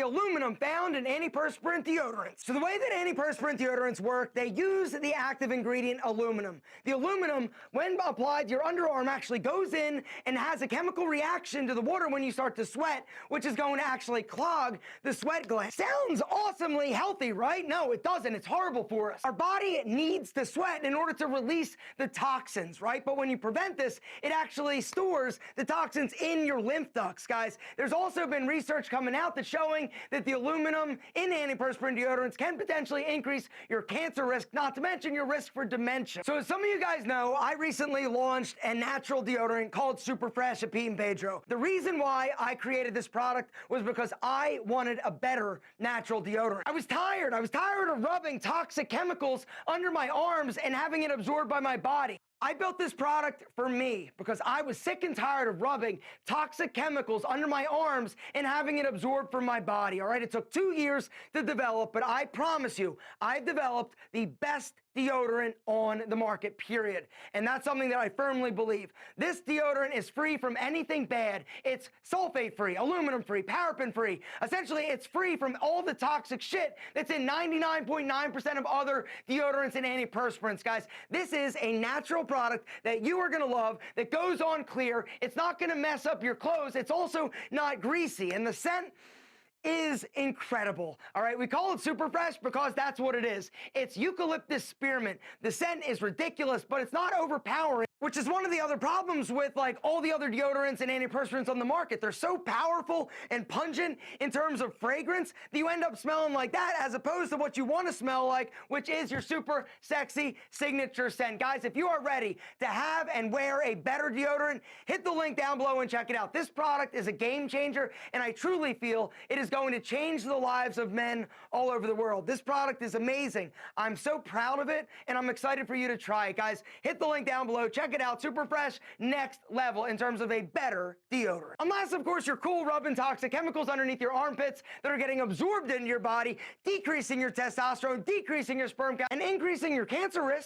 aluminum found in antiperspirant deodorants. So the way that antiperspirant deodorants work, they use the active ingredient aluminum. The aluminum, when applied to your underarm, actually goes in and has a chemical reaction to the water when you start to sweat, which is going to actually clog the sweat gland. Sounds awesomely healthy, right? No, it doesn't. It's horrible for us. Our body needs to sweat in order to release the toxins, right? But when you prevent this, it actually stores the toxins in your lymph ducts, guys. There's also been research coming out that's showing that the aluminum in antiperspirant deodorants can potentially increase your cancer risk, not to mention your risk for dementia. So as some of you guys know, I recently launched a natural deodorant called Super Fresh at Pete and Pedro. The reason why I created this product was because I wanted a better natural deodorant. I was tired of rubbing toxic chemicals under my arms and having it absorbed by my body. I built this product for me because I was sick and tired of rubbing toxic chemicals under my arms and having it absorbed from my body, all right? It took 2 years to develop, but I promise you, I've developed the best deodorant on the market, period. And that's something that I firmly believe. This deodorant is free from anything bad. It's sulfate-free, aluminum-free, paraben-free. Essentially, it's free from all the toxic shit that's in 99.9% of other deodorants and antiperspirants, guys. This is a natural product that you are gonna love, that goes on clear. It's not gonna mess up your clothes. It's also not greasy. And the scent is incredible. All right, we call it Super Fresh because that's what it is. It's eucalyptus spearmint. The scent is ridiculous, but it's not overpowering, which is one of the other problems with like all the other deodorants and antiperspirants on the market. They're so powerful and pungent in terms of fragrance that you end up smelling like that as opposed to what you want to smell like, which is your super sexy signature scent. Guys, if you are ready to have and wear a better deodorant, hit the link down below and check it out. This product is a game changer, and I truly feel it is going to change the lives of men all over the world. This product is amazing. I'm so proud of it, and I'm excited for you to try it, guys. Hit the link down below. Check it out. Super Fresh, next level in terms of a better deodorant. Unless, of course, you're cool rubbing toxic chemicals underneath your armpits that are getting absorbed into your body, decreasing your testosterone, decreasing your sperm count, and increasing your cancer risk.